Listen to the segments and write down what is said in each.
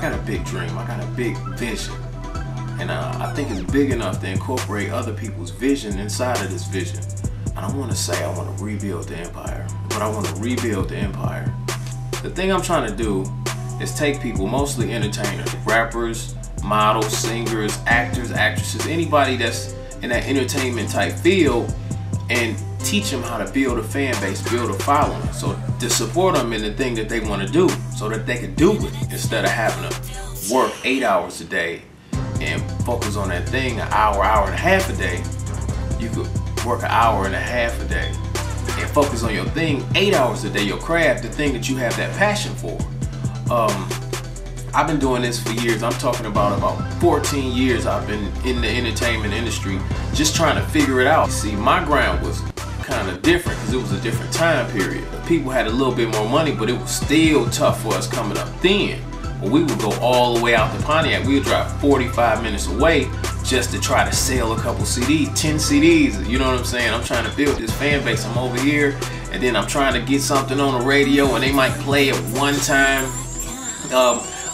got a big dream. I got a big vision. And I think it's big enough to incorporate other people's vision inside of this vision. I don't want to say I want to rebuild the empire, but I want to rebuild the empire. The thing I'm trying to do is take people, mostly entertainers, rappers, models, singers, actors, actresses, anybody that's in that entertainment type field, and teach them how to build a fan base, build a following, so to support them in the thing that they want to do, so that they can do it instead of having to work 8 hours a day and focus on that thing an hour, hour and a half a day. You could work an hour and a half a day and focus on your thing 8 hours a day, your craft, the thing that you have that passion for. I've been doing this for years. I'm talking about 14 years I've been in the entertainment industry, just trying to figure it out. See, my ground was kind of different because it was a different time period. People had a little bit more money, but it was still tough for us coming up then. But we would go all the way out to Pontiac. We would drive 45 minutes away just to try to sell a couple CDs, 10 CDs, you know what I'm saying? I'm trying to build this fan base. I'm over here, and then I'm trying to get something on the radio, and they might play it one time.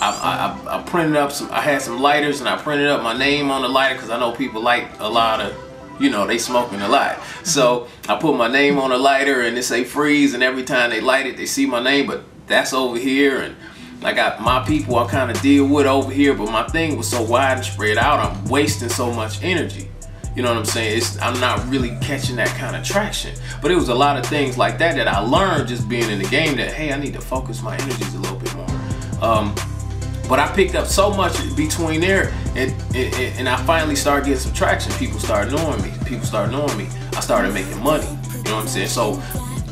I printed up I had some lighters, and I printed up my name on the lighter because I know people like a lot of, you know, they smoking a lot. So I put my name on the lighter, and it say freeze, and every time they light it, they see my name, but that's over here. And I got my people I kind of deal with over here, but my thing was so wide and spread out, I'm wasting so much energy. You know what I'm saying? I'm not really catching that kind of traction. But it was a lot of things like that that I learned just being in the game, that, hey, I need to focus my energies a little bit more. But I picked up so much between there, and I finally started getting some traction. People started knowing me. People started knowing me. I started making money. You know what I'm saying? So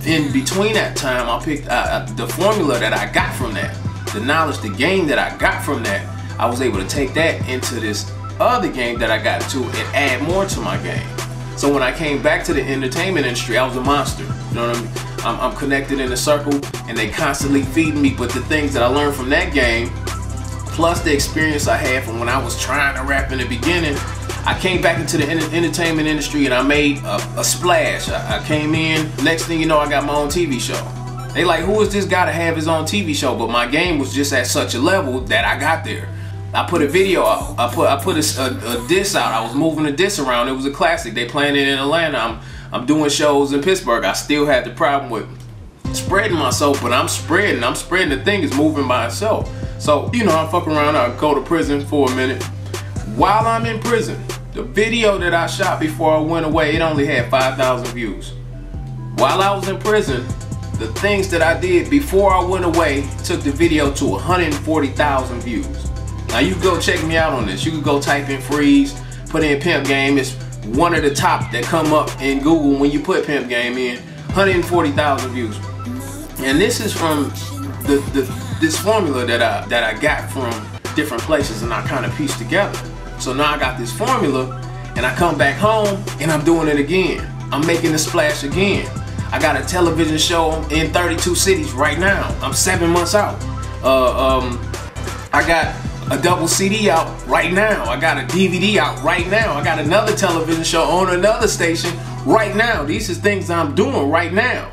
in between that time, I picked the formula that I got from that, the knowledge, the game that I got from that. I was able to take that into this other game that I got into and add more to my game. So when I came back to the entertainment industry, I was a monster. You know what I mean? I'm connected in a circle, and they constantly feeding me. But the things that I learned from that game, plus the experience I had from when I was trying to rap in the beginning, I came back into the entertainment industry, and I made a splash. I came in, next thing you know, I got my own TV show. They like, who is this guy to have his own TV show? But my game was just at such a level that I got there. I put a video out. I put a diss out. I was moving a diss around. It was a classic. They playing it in Atlanta. I'm doing shows in Pittsburgh. I still had the problem with spreading myself, but I'm spreading. The thing is moving by itself. So, you know, I fuck around. I go to prison for a minute. While I'm in prison, the video that I shot before I went away, it only had 5,000 views. While I was in prison, the things that I did before I went away took the video to 140,000 views. Now you can go check me out on this. You can go type in freeze, put in Pimp Game. It's one of the top that come up in Google when you put Pimp Game in. 140,000 views. And this is from this formula that I got from different places, and I kind of pieced together. So now I got this formula, and I come back home and I'm doing it again. I'm making the splash again. I got a television show in 32 cities right now. I'm 7 months out. I got a double CD out right now. I got a DVD out right now. I got another television show on another station right now. These are things I'm doing right now.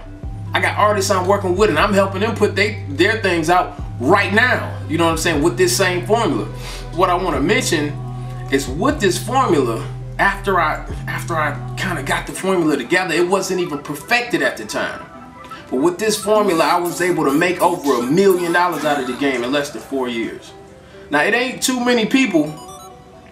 I got artists I'm working with, and I'm helping them put their things out right now. You know what I'm saying? With this same formula. What I want to mention is with this formula, after I kind of got the formula together, it wasn't even perfected at the time. But with this formula, I was able to make over $1 million out of the game in less than 4 years. Now, it ain't too many people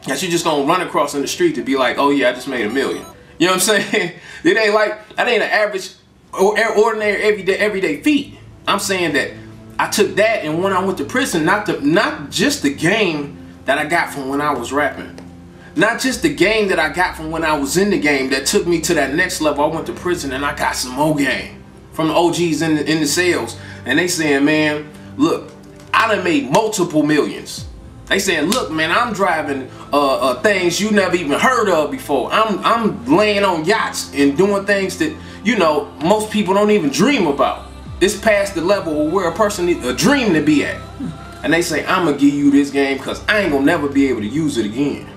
that you're just gonna run across in the street to be like, oh yeah, I just made $1 million. You know what I'm saying? It ain't like, that ain't an average or ordinary everyday feat. I'm saying that I took that, and when I went to prison, not just the game that I got from when I was rapping, not just the game that I got from when I was in the game that took me to that next level. I went to prison and I got some more game from the OGs in the sales, and they saying, man, look, I done made multiple millions. They saying, look, man, I'm driving things you never even heard of before. I'm laying on yachts and doing things that, you know, most people don't even dream about. It's past the level where a person needs a dream to be at. And they say, I'm gonna give you this game because I ain't gonna never be able to use it again.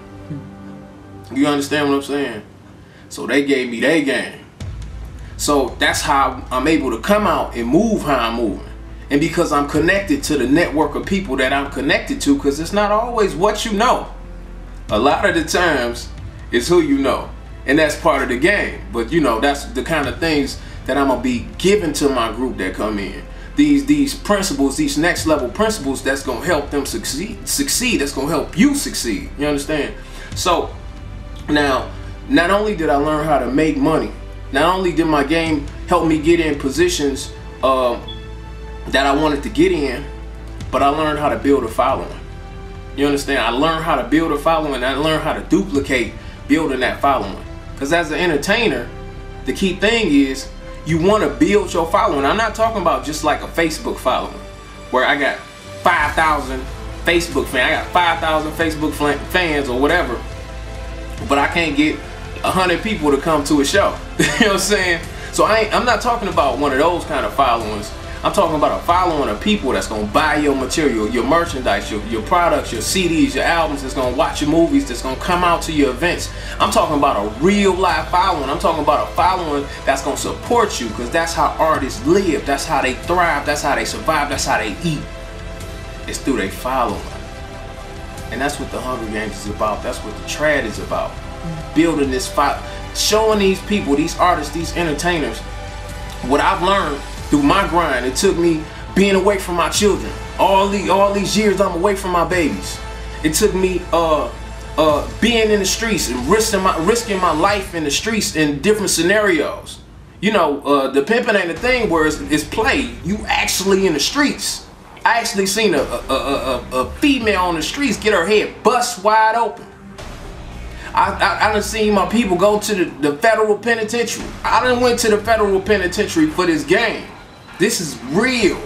You understand what I'm saying? So they gave me their game. So that's how I'm able to come out and move how I'm moving. and because I'm connected to the network of people that I'm connected to, because it's not always what you know. A lot of the times it's who you know, and that's part of the game. But you know, that's the kind of things that I'm gonna be giving to my group that come in. These principles, these next level principles that's gonna help them succeed, that's gonna help you succeed. You understand? So now, not only did I learn how to make money, not only did my game help me get in positions that I wanted to get in, but I learned how to build a following. You understand? I learned how to build a following. I learned how to duplicate building that following. Because as an entertainer, the key thing is you want to build your following. I'm not talking about just like a Facebook following where I got 5,000 Facebook fans. I got 5,000 Facebook fans or whatever, but I can't get 100 people to come to a show. You know what I'm saying? So I'm not talking about one of those kind of followings. I'm talking about a following of people that's gonna buy your material, your merchandise, your products, your CDs, your albums, that's gonna watch your movies, that's gonna come out to your events. I'm talking about a real live following. I'm talking about a following that's gonna support you, because that's how artists live, that's how they thrive, that's how they survive, that's how they eat. It's through their following. And that's what the Hunger Games is about. That's what the trad is about. Building this showing these people, these artists, these entertainers, what I've learned through my grind. It took me being away from my children. All these years I'm away from my babies. It took me being in the streets and risking my life in the streets in different scenarios. You know, the pimping ain't a thing where it's play. You actually in the streets. I actually seen a female on the streets get her head bust wide open. I done seen my people go to the federal penitentiary. I done went to the federal penitentiary for this game. This is real.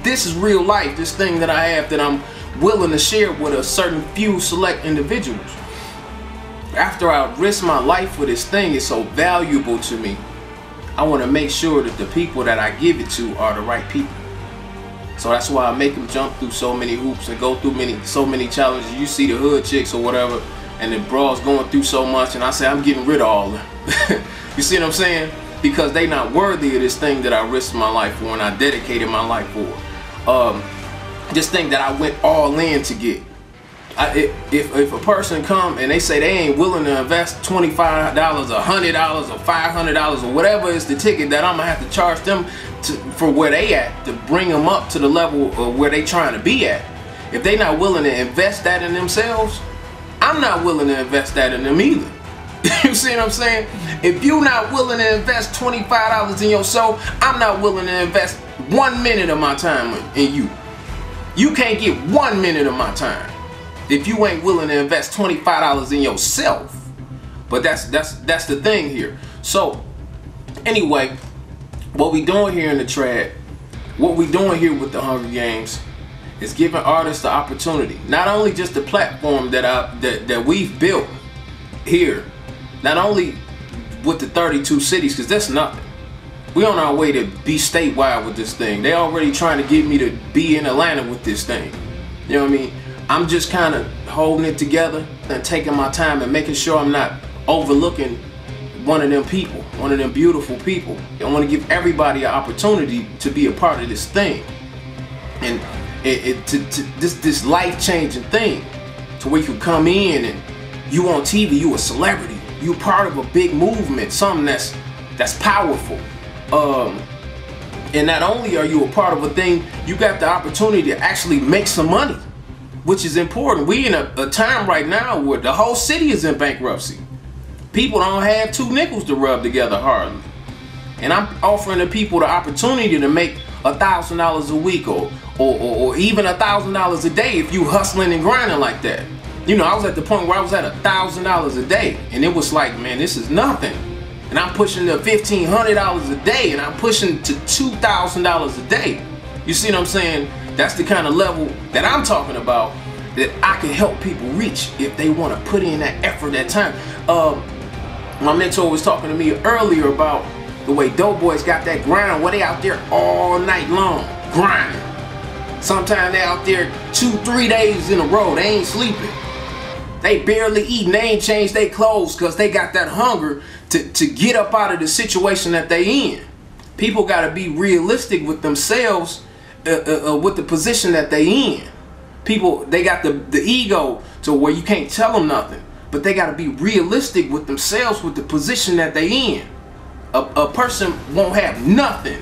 This is real life. This thing that I have that I'm willing to share with a certain few select individuals. After I risk my life for this thing, it's so valuable to me. I want to make sure that the people that I give it to are the right people. So that's why I make them jump through so many hoops and go through so many challenges. You see the hood chicks or whatever, and the bras going through so much, and I say I'm getting rid of all of them. You see what I'm saying? Because they not worthy of this thing that I risked my life for and I dedicated my life for. This thing that I went all in to get. If a person come and they say they ain't willing to invest $25, $100, or $500, or whatever is the ticket that I'm gonna have to charge them for where they at, to bring them up to the level of where they trying to be at. If they not willing to invest that in themselves, I'm not willing to invest that in them either. You see what I'm saying? If you're not willing to invest $25 in yourself, I'm not willing to invest 1 minute of my time in you. You can't get 1 minute of my time if you ain't willing to invest $25 in yourself. But that's the thing here. So anyway, what we doing here in the trad, what we doing here with the Hunger Games, is giving artists the opportunity. Not only just the platform that we've built here, not only with the 32 cities, because that's nothing. We on our way to be statewide with this thing. They already trying to get me to be in Atlanta with this thing. You know what I mean? I'm just kind of holding it together and taking my time and making sure I'm not overlooking one of them people, one of them beautiful people. I want to give everybody an opportunity to be a part of this thing. And this life-changing thing, to where you can come in and you on TV, you a celebrity, you part of a big movement, something that's powerful. And not only are you a part of a thing, you got the opportunity to actually make some money, which is important. We in a time right now where the whole city is in bankruptcy. People don't have 2 nickels to rub together hardly. And I'm offering the people the opportunity to make $1,000 a week or even $1,000 a day if you hustling and grinding like that. You know, I was at the point where I was at $1,000 a day, and it was like, man, this is nothing. And I'm pushing to $1,500 a day, and I'm pushing to $2,000 a day. You see what I'm saying? That's the kind of level that I'm talking about, that I can help people reach if they want to put in that effort, that time. My mentor was talking to me earlier about the way dope boys got that grind, where they out there all night long grinding. Sometimes they out there 2-3 days in a row, they ain't sleeping. They barely eating, they ain't changed their clothes because they got that hunger to get up out of the situation that they in. People got to be realistic with themselves with the position that they in. People, they got the ego to where you can't tell them nothing, but they got to be realistic with themselves with the position that they in. A person won't have nothing.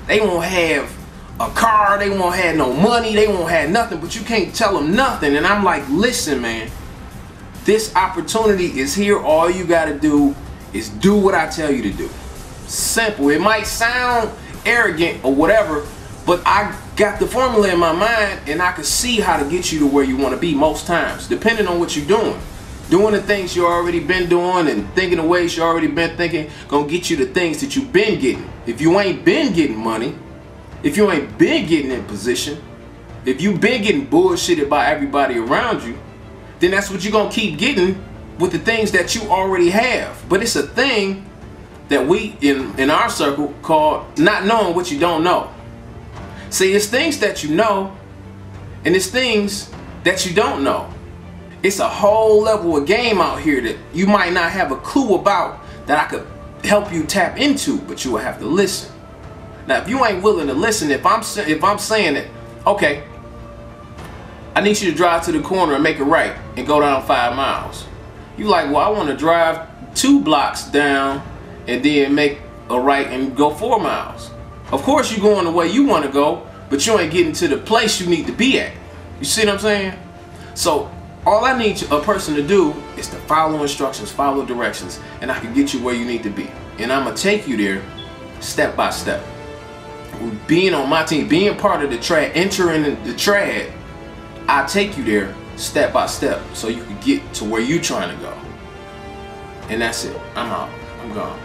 They won't have a car, they won't have no money, they won't have nothing, but you can't tell them nothing. And I'm like, listen, man, this opportunity is here. All you got to do is do what I tell you to do. Simple. It might sound arrogant or whatever, but I got the formula in my mind, and I can see how to get you to where you want to be most times, depending on what you're doing. Doing the things you already been doing and thinking the ways you already been thinking gonna get you the things that you've been getting. If you ain't been getting money, if you ain't been getting in position, if you've been getting bullshitted by everybody around you, then that's what you're gonna keep getting with the things that you already have. But it's a thing that we in our circle call not knowing what you don't know. See, it's things that you know, and it's things that you don't know. It's a whole level of game out here that you might not have a clue about that I could help you tap into, but you will have to listen. Now, if you ain't willing to listen, if I'm saying that, okay, I need you to drive to the corner and make a right and go down 5 miles. You like, well, I want to drive 2 blocks down and then make a right and go 4 miles. Of course, you're going the way you want to go, but you ain't getting to the place you need to be at. You see what I'm saying? So all I need a person to do is to follow instructions, follow directions, and I can get you where you need to be. And I'm going to take you there step by step. Being on my team, being part of the trad, entering the trad, I'll take you there step by step so you can get to where you're trying to go. And that's it. I'm out. I'm gone.